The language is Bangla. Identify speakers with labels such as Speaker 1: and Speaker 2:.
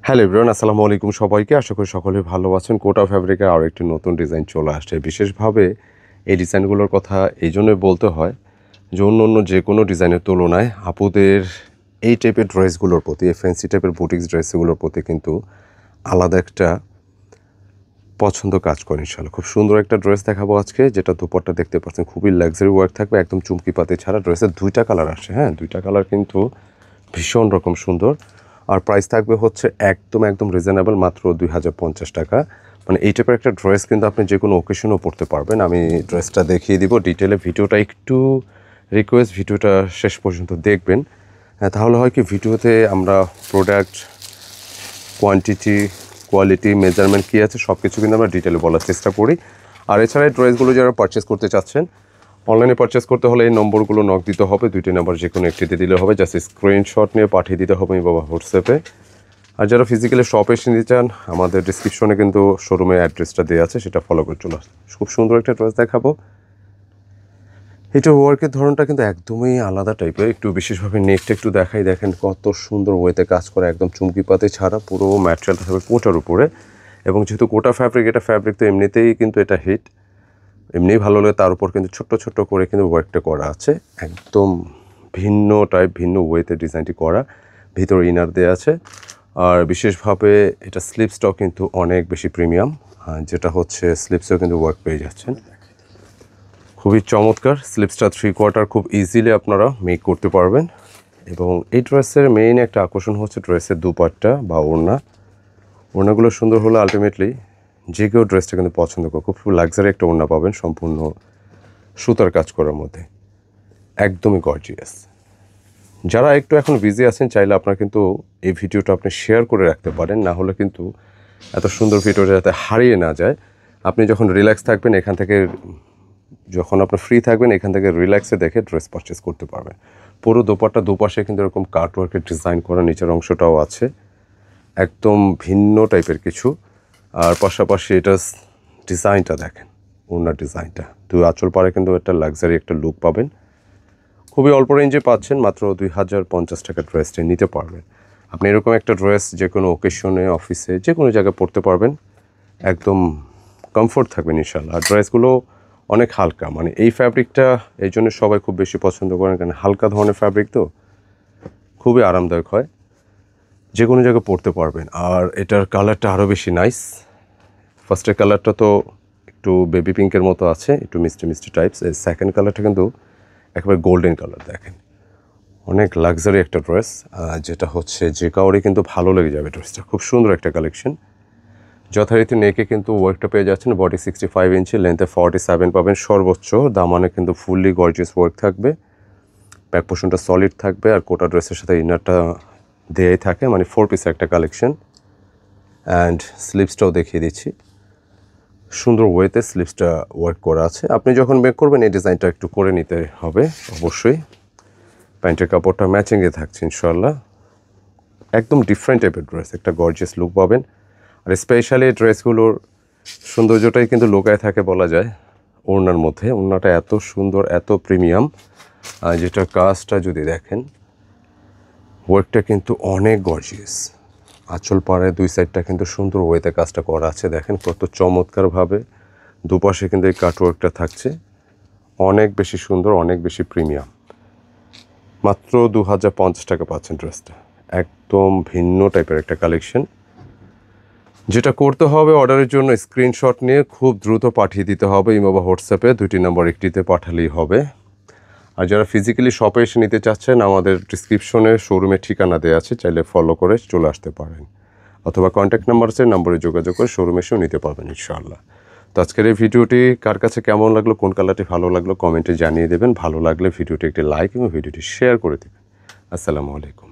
Speaker 1: হ্যালো এভরিওয়ান, আসসালামু আলাইকুম সবাইকে। আশা করি সকলে ভালো আছেন। কোটা ফ্যাব্রিকের আরও একটি নতুন ডিজাইন চলে আসছে। বিশেষভাবে এই ডিজাইনগুলোর কথা এই জন্যই বলতে হয় যে অন্য যে কোনো ডিজাইনের তুলনায় আপুদের এই টাইপের ড্রেসগুলোর প্রতি, এই ফ্যান্সি টাইপের বুটিক্স ড্রেসগুলোর প্রতি কিন্তু আলাদা একটা পছন্দ কাজ করে ইনশাআল্লাহ। খুব সুন্দর একটা ড্রেস দেখাবো আজকে, যেটা দুপাট্টা দেখতে পাচ্ছেন খুবই লাক্সারি ওয়ার্ক থাকবে, একদম চুমকি পাতি ছাড়া। ড্রেসের দুইটা কালার আসে, হ্যাঁ, দুইটা কালার কিন্তু ভীষণ রকম সুন্দর। আর প্রাইস থাকবে হচ্ছে একদম রিজনেবল, মাত্র 2050 টাকা। মানে এই টাইপের একটা ড্রেস কিন্তু আপনি যে কোনো ওকেশনও পরতে পারবেন। আমি ড্রেসটা দেখিয়ে দিব ডিটেলে। ভিডিওটা একটু রিকোয়েস্ট, ভিডিওটা শেষ পর্যন্ত দেখবেন। তাহলে হয় কি, ভিডিওতে আমরা প্রোডাক্ট কোয়ান্টিটি, কোয়ালিটি, মেজারমেন্ট কী আছে সব কিছু কিন্তু আমরা ডিটেলে বলার চেষ্টা করি। আর এছাড়া এই ড্রেসগুলো যারা পারচেস করতে চাচ্ছেন, অনলাইনে পারচেস করতে হলে এই নম্বরগুলো নক দিতে হবে, দুইটি নাম্বার যে কোনো একটিতে দিলে হবে। জাস্ট স্ক্রিনশট নিয়ে পাঠিয়ে দিতে হবে বাবা হোয়াটসঅ্যাপে। আর যারা ফিজিক্যালি শপে এসে নিতে চান, আমাদের ডিসক্রিপশনে কিন্তু শোরুমের অ্যাড্রেসটা দেওয়া আছে, সেটা ফলো করে চলে আসবে। খুব সুন্দর একটা ড্রেস দেখাবো। এটা ওয়ার্কের ধরনটা কিন্তু একদমই আলাদা টাইপের। একটু বিশেষভাবে নেকটা একটু দেখাই, দেখেন কত সুন্দর ওয়েতে কাজ করা, একদম চুমকি পাতি ছাড়া। পুরো ম্যাটেরিয়ালটা থাকবে কোটার উপরে, এবং যেহেতু কোটা ফ্যাব্রিক, এটা ফ্যাব্রিক তো এমনিতেই কিন্তু এটা হিট, এমনিই ভালো লাগে। তার উপর কিন্তু ছোট্ট করে কিন্তু ওয়ার্কটা করা আছে, একদম ভিন্ন টাইপ, ভিন্ন ওয়েতে ডিজাইনটি করা। ভিতরে ইনার দেওয়া আছে। আর বিশেষভাবে এটা স্লিপসটাও কিন্তু অনেক বেশি প্রিমিয়াম, যেটা হচ্ছে স্লিপসেও কিন্তু ওয়ার্ক পেয়ে যাচ্ছেন। খুবই চমৎকার। স্লিপসটা 3/4 খুব ইজিলি আপনারা মেক করতে পারবেন। এবং এই ড্রেসের মেইন একটা আকর্ষণ হচ্ছে ড্রেসের দুপাট্টা বা ওড়নাগুলো সুন্দর হলে আলটিমেটলি যে কেউ ড্রেসটা কিন্তু পছন্দ করে। খুব লাক্সারি একটা ওড়না পাবেন, সম্পূর্ণ সুতার কাজ করার মধ্যে, একদমই গর্জিয়াস। যারা একটু এখন বিজি আছেন, চাইলে আপনারা কিন্তু এই ভিডিওটা আপনি শেয়ার করে রাখতে পারেন, না হলে কিন্তু এত সুন্দর ভিডিওটা যাতে হারিয়ে না যায়। আপনি যখন রিল্যাক্স থাকবেন, এখান থেকে যখন আপনার ফ্রি থাকবেন, এখান থেকে রিল্যাক্সে দেখে ড্রেস পারচেস করতে পারবেন। পুরো দোপাট্টা দুপাশে কিন্তু এরকম কাটওয়ার্কের ডিজাইন করা, নিচের অংশটাও আছে একদম ভিন্ন টাইপের কিছু। আর পাশাপাশি এটা ডিজাইনটা দেখেন, ওড়নার ডিজাইনটা, দুই আঁচল পাড়ে কিন্তু একটা লাক্সারি একটা লুক পাবেন। খুবই অল্প রেঞ্জে পাচ্ছেন, মাত্র 2050 টাকা ড্রেসটা নিতে পারবেন। আপনি এরকম একটা ড্রেস যে কোনো ওকেশনে, অফিসে, যে কোনো জায়গায় পরতে পারবেন, একদম কমফোর্ট থাকবেন ইনশাল্লাহ। আর ড্রেসগুলো অনেক হালকা, মানে এই ফ্যাব্রিকটা এই জন্য সবাই খুব বেশি পছন্দ করেন, কারণ হালকা ধরনের ফ্যাব্রিক তো খুবই আরামদায়ক হয়, যে কোনো জায়গায় পরতে পারবেন। আর এটার কালারটা আরও বেশি নাইস। ফার্স্টের কালারটা তো একটু বেবি পিঙ্কের মতো আছে, একটু মিষ্টি টাইপস। এই সেকেন্ড কালারটা কিন্তু একেবারে গোল্ডেন কালার। দেখেন অনেক লাক্সারি একটা ড্রেস, যেটা হচ্ছে যে কাউরে কিন্তু ভালো লেগে যাবে ড্রেসটা। খুব সুন্দর একটা কালেকশন। যথারীতি নেকে কিন্তু ওয়ার্কটা পেয়ে যাচ্ছেন, বডি 65 ইঞ্চি, লেন্থে 47 পাবেন সর্বোচ্চ। দামানে কিন্তু ফুললি গর্জিয়াস ওয়ার্ক থাকবে, ব্যাক পোর্শনটা সলিড থাকবে। আর কোটা ড্রেসের সাথে ইনারটা দেয়াই থাকে, মানে 4 পিসের একটা কালেকশন। অ্যান্ড স্লিপসটাও দেখিয়ে দিচ্ছি, সুন্দর ওয়েতে স্লিপসটা ওয়ার্ক করা আছে। আপনি যখন মেক করবেন এই ডিজাইনটা একটু করে নিতে হবে অবশ্যই। প্যান্টের কাপড়টা ম্যাচিংয়ে থাকছে ইনশাল্লাহ। একদম ডিফারেন্ট টাইপের ড্রেস, একটা গর্জিয়াস লুক পাবেন। আর স্পেশালি ড্রেসগুলোর সৌন্দর্যটাই কিন্তু লুকায় থাকে বলা যায় ওড়নার মধ্যে। ওড়নাটা এত সুন্দর, এত প্রিমিয়াম, যেটা কাজটা যদি দেখেন, ওয়ার্কটা কিন্তু অনেক গর্জিয়াস। আঁচল পাড়ায় দুই সাইডটা কিন্তু সুন্দর ওয়েতে কাজটা করা আছে, দেখেন কত চমৎকারভাবে। দুপাশে কিন্তু এই কাটওয়ার্কটা থাকছে, অনেক বেশি সুন্দর, অনেক বেশি প্রিমিয়াম। মাত্র 2050 টাকা পাচ্ছেন ড্রেসটা। একদম ভিন্ন টাইপের একটা কালেকশন। যেটা করতে হবে, অর্ডারের জন্য স্ক্রিনশট নিয়ে খুব দ্রুত পাঠিয়ে দিতে হবে ইমো বা হোয়াটসঅ্যাপে, দুইটি নম্বর একটিতে পাঠালেই হবে। আর যারা ফিজিক্যালি শপে এসে নিতে চাচ্ছেন, আমাদের ডিসক্রিপশনে শোরুমের ঠিকানা দেওয়া আছে, চাইলে ফলো করে চলে আসতে পারেন, অথবা কন্ট্যাক্ট নাম্বার আছে, নম্বরে যোগাযোগ করে শোরুমে এসেও নিতে পারবেন ইনশাআল্লাহ। তো আজকের এই ভিডিওটি কার কাছে কেমন লাগলো, কোন কালারটি ভালো লাগলো কমেন্টে জানিয়ে দেবেন। ভালো লাগলে ভিডিওটি একটি লাইক এবং ভিডিওটি শেয়ার করে দেবেন। আসসালামু আলাইকুম।